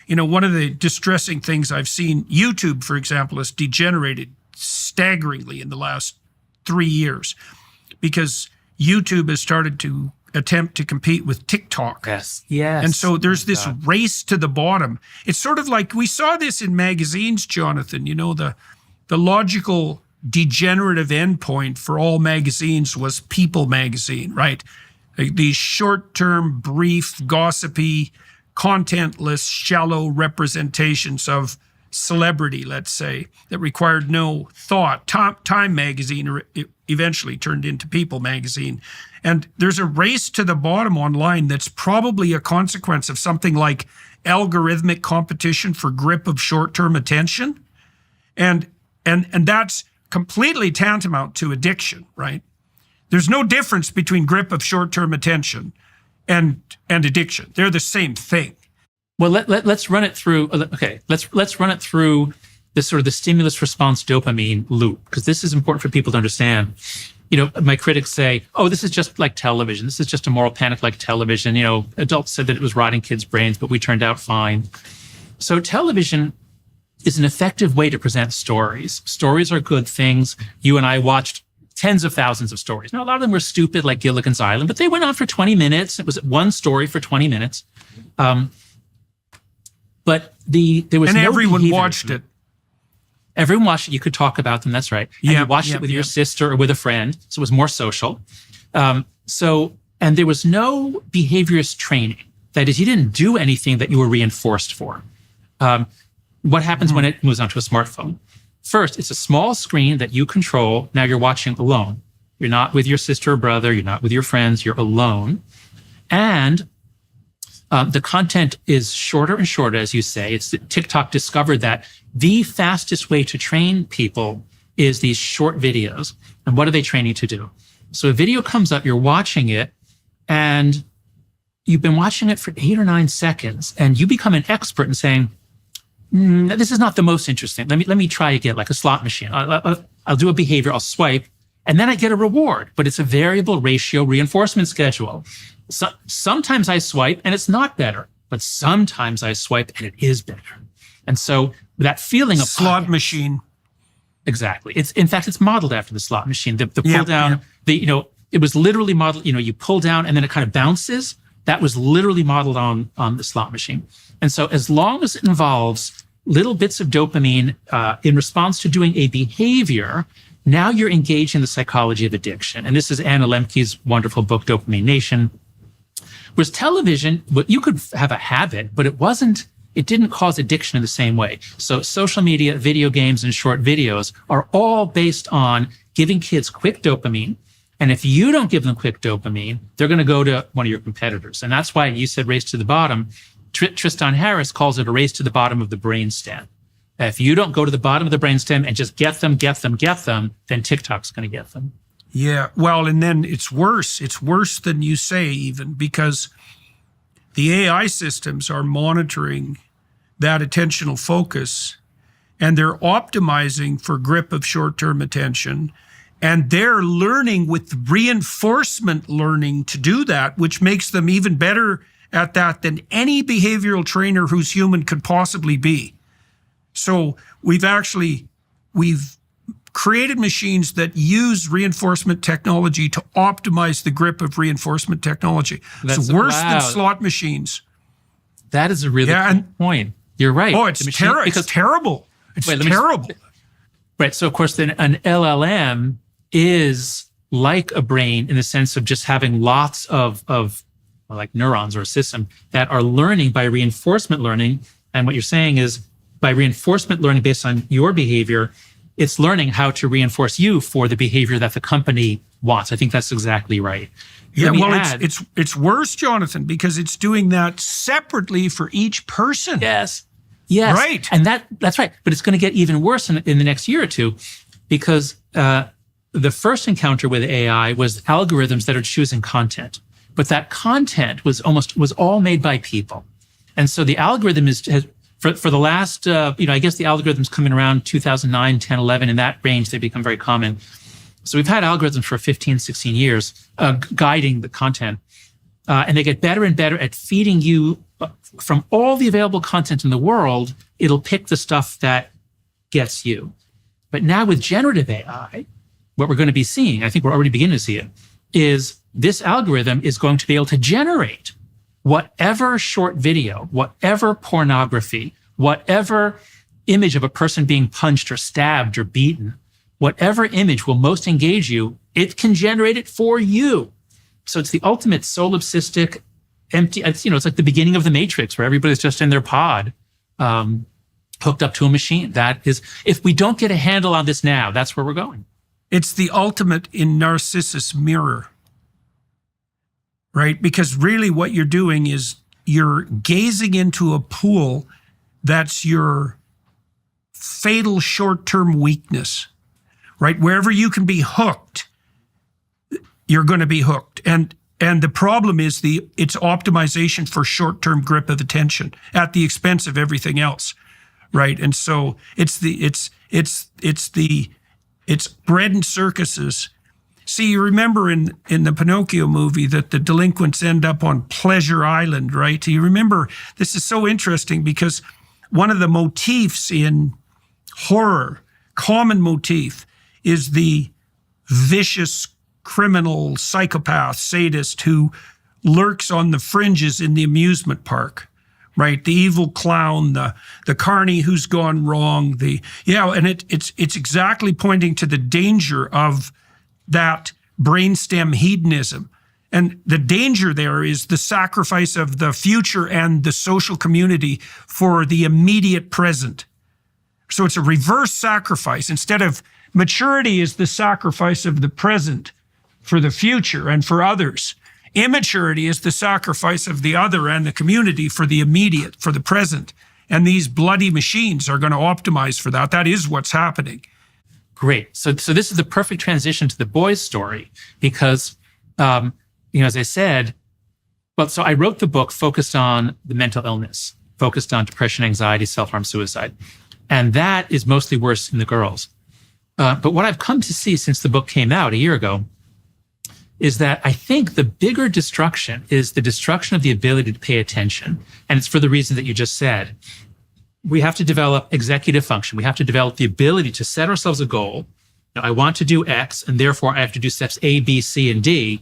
one of the distressing things I've seen, YouTube, for example, has degenerated staggeringly in the last 3 years because YouTube has started to attempt to compete with TikTok. Yes. And so there's this race to the bottom. It's sort of like we saw this in magazines, Jonathan. The logical degenerative endpoint for all magazines was People magazine, right? These short-term, brief, gossipy, contentless, shallow representations of celebrity, let's say, that required no thought. Time magazine eventually turned into People magazine. And there's a race to the bottom online that's probably a consequence of something like algorithmic competition for grip of short-term attention. And that's completely tantamount to addiction, right? There's no difference between grip of short-term attention and addiction. They're the same thing. Well, let's run it through. Okay, let's run it through this sort of the stimulus response dopamine loop, because this is important for people to understand. My critics say, "Oh, this is just like television. This is just a moral panic like television." Adults said that it was rotting kids' brains, but we turned out fine. So television is an effective way to present stories. Stories are good things. You and I watched tens of thousands of stories. Now, a lot of them were stupid, like Gilligan's Island, but they went on for 20 minutes. It was one story for 20 minutes. But there was and no everyone behavior. watched it. Everyone watched it. You could talk about them. That's right. And you watched it with your sister or with a friend. So it was more social. And there was no behaviorist training. That is, you didn't do anything that you were reinforced for. What happens when it moves onto a smartphone? First, it's a small screen that you control. Now you're watching alone. You're not with your sister or brother. You're not with your friends. You're alone. And the content is shorter and shorter, as you say. TikTok discovered that the fastest way to train people is these short videos. And what are they training to do? So a video comes up, you're watching it, and you've been watching it for 8 or 9 seconds, and you become an expert in saying, this is not the most interesting. Let me try again, like a slot machine. I'll do a behavior, I'll swipe, and then I get a reward. But it's a variable ratio reinforcement schedule. So, sometimes I swipe and it's not better, but sometimes I swipe and it is better. And so that feeling of slot machine. Exactly. In fact, it's modeled after the slot machine. The pull down, it was literally modeled, you pull down and then it kind of bounces. That was literally modeled on the slot machine. And so as long as it involves little bits of dopamine in response to doing a behavior, now you're engaged in the psychology of addiction. And this is Anna Lemke's wonderful book, Dopamine Nation. Whereas television, you could have a habit, but it didn't cause addiction in the same way. So social media, video games, and short videos are all based on giving kids quick dopamine. And if you don't give them quick dopamine, they're going to go to one of your competitors. And that's why you said race to the bottom. Tristan Harris calls it a race to the bottom of the brainstem. If you don't go to the bottom of the brainstem and just get them, then TikTok's going to get them. Yeah, well, and then it's worse. It's worse than you say even, because the AI systems are monitoring that attentional focus, and they're optimizing for grip of short-term attention, and they're learning with reinforcement learning to do that, which makes them even better at that than any behavioral trainer who's human could possibly be. So we've created machines that use reinforcement technology to optimize the grip of reinforcement technology. It's worse than slot machines. That is a really good point. You're right. Oh, it's terrible. It's terrible. Right. So, of course, then an LLM is like a brain in the sense of just having lots of like neurons or a system that are learning by reinforcement learning. And what you're saying is by reinforcement learning based on your behavior, it's learning how to reinforce you for the behavior that the company wants. I think that's exactly right. Yeah, well, it's worse, Jonathan, because it's doing that separately for each person. Yes. Right. And that's right. But it's going to get even worse in the next year or two, because the first encounter with AI was algorithms that are choosing content. But that content was all made by people. And so the algorithm has for the last, I guess the algorithms come in around 2009, 10, 11, in that range, they become very common. So we've had algorithms for 15, 16 years guiding the content. And they get better and better at feeding you from all the available content in the world, it'll pick the stuff that gets you. But now with generative AI, what we're going to be seeing, I think we're already beginning to see it, is this algorithm is going to be able to generate whatever short video, whatever pornography, whatever image of a person being punched or stabbed or beaten, whatever image will most engage you, it can generate it for you. So it's the ultimate solipsistic, empty, it's like the beginning of the Matrix where everybody's just in their pod, hooked up to a machine. That is, if we don't get a handle on this now, that's where we're going. It's the ultimate in Narcissus mirror, right? Because really what you're doing is you're gazing into a pool that's your fatal short-term weakness, right? Wherever you can be hooked, you're going to be hooked. And the problem is it's optimization for short-term grip of attention at the expense of everything else, right? And so it's bread and circuses. See, you remember in the Pinocchio movie that the delinquents end up on Pleasure Island, right? You remember, this is so interesting because one of the motifs in horror, common motif, is the vicious criminal, psychopath, sadist who lurks on the fringes in the amusement park, right? The evil clown, the carny who's gone wrong, and it's exactly pointing to the danger of that brainstem hedonism. And the danger there is the sacrifice of the future and the social community for the immediate present. So it's a reverse sacrifice. Instead of maturity is the sacrifice of the present for the future and for others. Immaturity is the sacrifice of the other and the community for the immediate, for the present. And these bloody machines are going to optimize for that. That is what's happening. Great. So this is the perfect transition to the boys' story because, as I said, so I wrote the book focused on the mental illness, focused on depression, anxiety, self-harm, suicide. And that is mostly worse in the girls. But what I've come to see since the book came out a year ago is that I think the bigger destruction is the destruction of the ability to pay attention. And it's for the reason that you just said. We have to develop executive function. We have to develop the ability to set ourselves a goal. I want to do X, and therefore I have to do steps A, B, C, and D.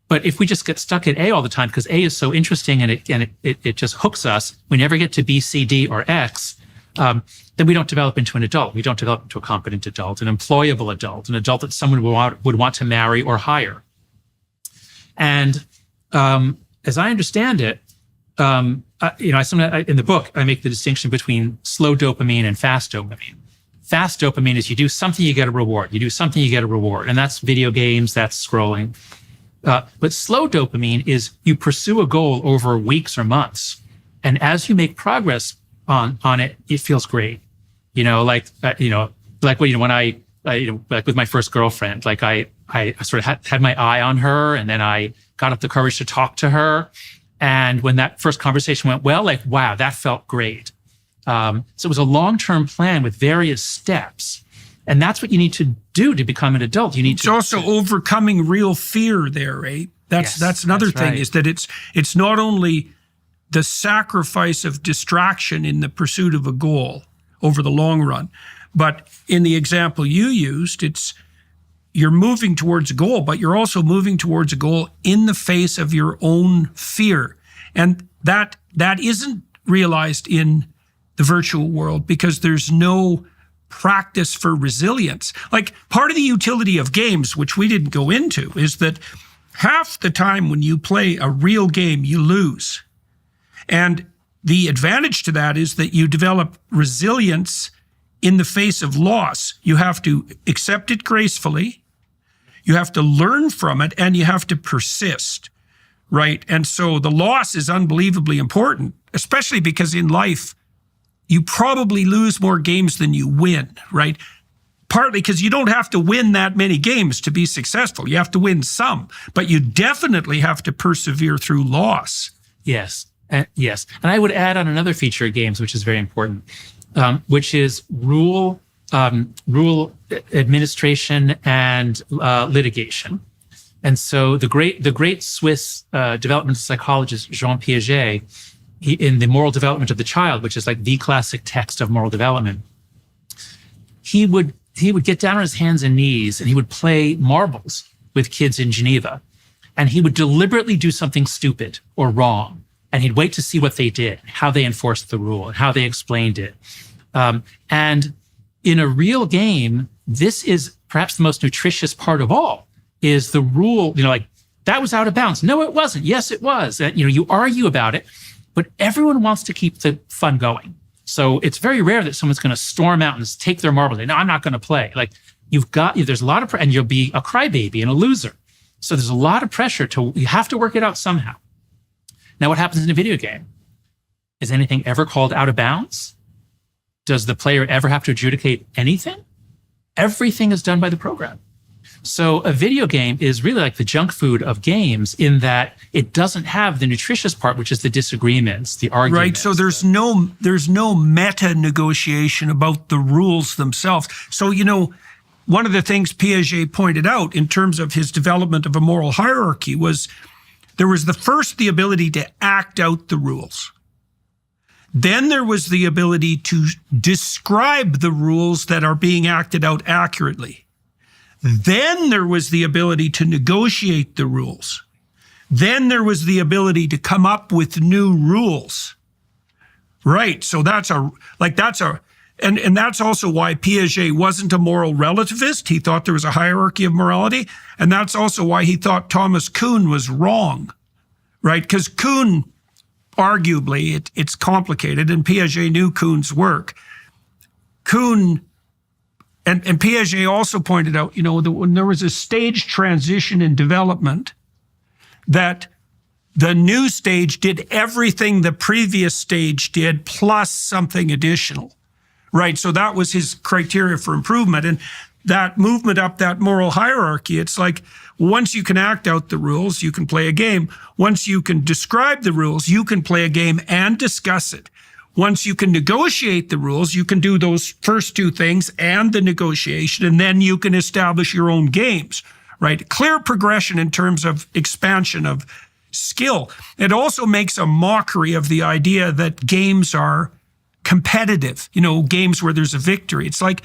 But if we just get stuck at A all the time, because A is so interesting and it just hooks us, we never get to B, C, D, or X, then we don't develop into an adult. We don't develop into a competent adult, an employable adult, an adult that someone would want to marry or hire. And as I understand it, in the book, I make the distinction between slow dopamine and fast dopamine. Fast dopamine is you do something, you get a reward. You do something, you get a reward. And that's video games, that's scrolling. But slow dopamine is you pursue a goal over weeks or months. And as you make progress on it, it feels great. Like when I with my first girlfriend, like I sort of had my eye on her, and then I got up the courage to talk to her. And when that first conversation went well, like, wow, that felt great. So it was a long-term plan with various steps. And that's what you need to do to become an adult. It's also overcoming real fear there, right? That's another thing, right. Is that it's not only the sacrifice of distraction in the pursuit of a goal over the long run, but in the example you used, you're moving towards a goal, but you're also moving towards a goal in the face of your own fear. And that isn't realized in the virtual world because there's no practice for resilience. Like, part of the utility of games, which we didn't go into, is that half the time when you play a real game, you lose. And the advantage to that is that you develop resilience in the face of loss. You have to accept it gracefully, you have to learn from it, and you have to persist, right? And so the loss is unbelievably important, especially because in life, you probably lose more games than you win, right? Partly because you don't have to win that many games to be successful. You have to win some, but you definitely have to persevere through loss. Yes. Yes. And I would add on another feature of games, which is very important, which is rule administration and litigation. And so the great Swiss developmental psychologist Jean Piaget in the moral development of the child, which is like the classic text of moral development, he would get down on his hands and knees and he would play marbles with kids in Geneva. And he would deliberately do something stupid or wrong. And he'd wait to see what they did, how they enforced the rule, and how they explained it. And in a real game, this is perhaps the most nutritious part of all, is the rule, like, that was out of bounds. No, it wasn't. Yes, it was. You argue about it, but everyone wants to keep the fun going. So it's very rare that someone's going to storm out and take their marbles. No, I'm not going to play. Like, there's a lot of, and you'll be a crybaby and a loser. So there's a lot of pressure you have to work it out somehow. Now, what happens in a video game? Is anything ever called out of bounds? Does the player ever have to adjudicate anything? Everything is done by the program. So a video game is really like the junk food of games in that it doesn't have the nutritious part, which is the disagreements, the arguments. Right. So there's no meta negotiation about the rules themselves. So, one of the things Piaget pointed out in terms of his development of a moral hierarchy was there was the ability to act out the rules. Then there was the ability to describe the rules that are being acted out accurately. Then there was the ability to negotiate the rules. Then there was the ability to come up with new rules. Right. So that's also why Piaget wasn't a moral relativist. He thought there was a hierarchy of morality. And that's also why he thought Thomas Kuhn was wrong. Right. Because Kuhn, arguably, it's complicated, and Piaget knew Kuhn's work. Kuhn, and Piaget also pointed out, when there was a stage transition in development, that the new stage did everything the previous stage did plus something additional, right? So that was his criteria for improvement. And that movement up that moral hierarchy, it's like, once you can act out the rules, you can play a game. Once you can describe the rules, you can play a game and discuss it. Once you can negotiate the rules, you can do those first two things and the negotiation, and then you can establish your own games, right? Clear progression in terms of expansion of skill. It also makes a mockery of the idea that games are competitive, games where there's a victory. It's like,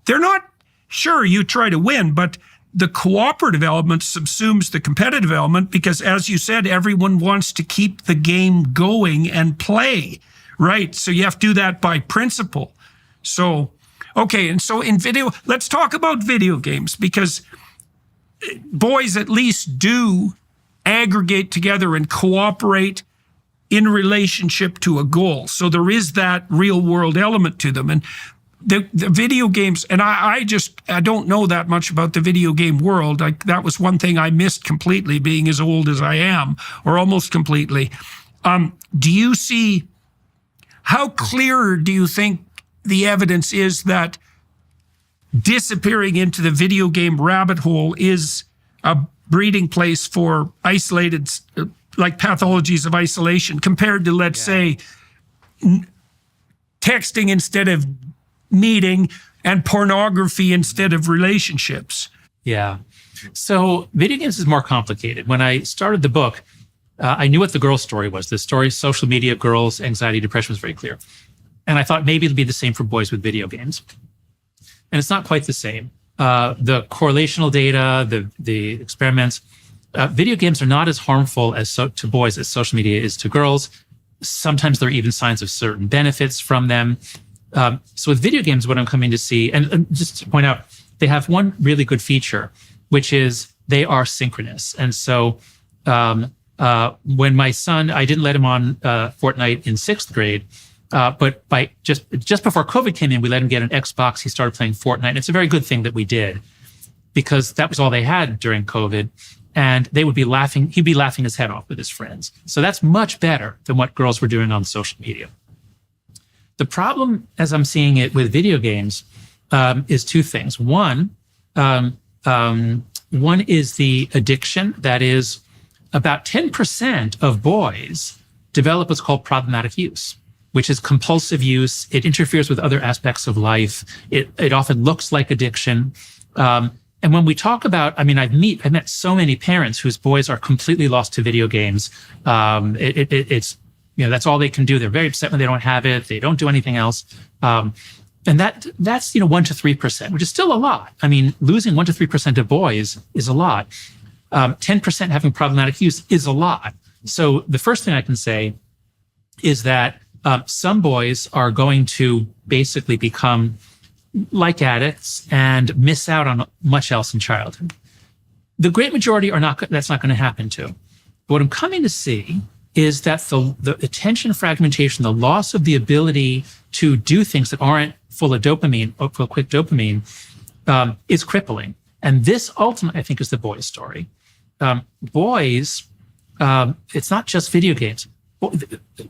they're not, sure, you try to win, but the cooperative element subsumes the competitive element because, as you said, everyone wants to keep the game going and play, right? So you have to do that by principle. So, okay, and so let's talk about video games, because boys at least do aggregate together and cooperate in relationship to a goal. So there is that real world element to them. And the video games, and I don't know that much about the video game world. That was one thing I missed completely, being as old as I am, or almost completely. Do you see, how clear do you think the evidence is that disappearing into the video game rabbit hole is a breeding place for isolated, like pathologies of isolation, compared to, let's say, texting instead of meeting and pornography instead of relationships? Yeah. So video games is more complicated. When I started the book, I knew what the girl story was. The story, social media, girls, anxiety, depression was very clear. And I thought maybe it'll be the same for boys with video games. And it's not quite the same. The correlational data, the experiments, video games are not as harmful to boys as social media is to girls. Sometimes there are even signs of certain benefits from them. So with video games, what I'm coming to see, and just to point out, they have one really good feature, which is they are synchronous. And so when my son, I didn't let him on Fortnite in 6th grade, but by just before COVID came in, we let him get an Xbox. He started playing Fortnite. And it's a very good thing that we did, because that was all they had during COVID. And they would be laughing. He'd be laughing his head off with his friends. So that's much better than what girls were doing on social media. The problem, as I'm seeing it with video games, is two things. One is the addiction. That is, about 10% of boys develop what's called problematic use, which is compulsive use. It interferes with other aspects of life. It often looks like addiction. And when we talk about, I've met so many parents whose boys are completely lost to video games. that's all they can do. They're very upset when they don't have it. They don't do anything else. And that's 1 to 3%, which is still a lot. I mean, losing 1 to 3% of boys is a lot. 10% having problematic use is a lot. So the first thing I can say is that some boys are going to basically become like addicts and miss out on much else in childhood. The great majority that's not going to happen to. But what I'm coming to see is that the attention fragmentation, the loss of the ability to do things that aren't full of dopamine, or full of quick dopamine, is crippling. And this ultimately, I think, is the boys' story. Boys, it's not just video games.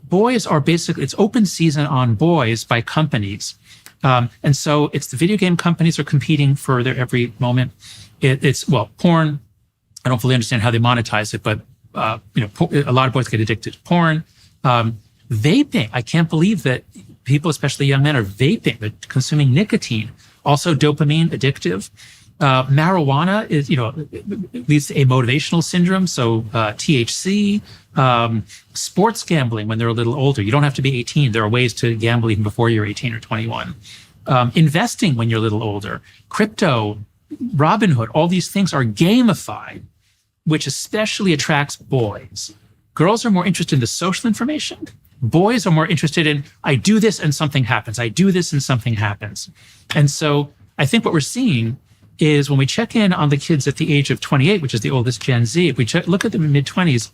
Boys are basically, it's open season on boys by companies. And so it's the video game companies are competing for their every moment. It's porn. I don't fully understand how they monetize it, but a lot of boys get addicted to porn. Vaping. I can't believe that people, especially young men, are vaping. They're consuming nicotine. Also dopamine addictive. Marijuana is, leads to a motivational syndrome. So THC, sports gambling when they're a little older. You don't have to be 18. There are ways to gamble even before you're 18 or 21. Investing when you're a little older. Crypto, Robinhood, all these things are gamified, which especially attracts boys. Girls are more interested in the social information. Boys are more interested in, I do this and something happens. I do this and something happens. And so I think what we're seeing is when we check in on the kids at the age of 28, which is the oldest Gen Z, if we look at them in mid-20s,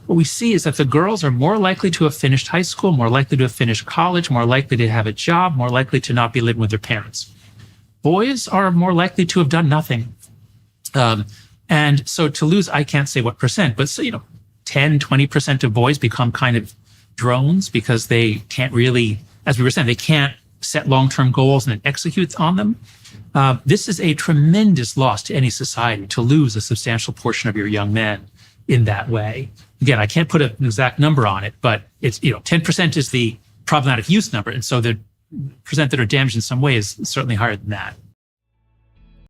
what we see is that the girls are more likely to have finished high school, more likely to have finished college, more likely to have a job, more likely to not be living with their parents. Boys are more likely to have done nothing. And so to lose, I can't say what percent, but 10, 20% of boys become kind of drones because they can't really, as we were saying, they can't set long-term goals and then execute on them. This is a tremendous loss to any society to lose a substantial portion of your young men in that way. Again, I can't put an exact number on it, but it's 10% is the problematic use number, and so the percent that are damaged in some way is certainly higher than that.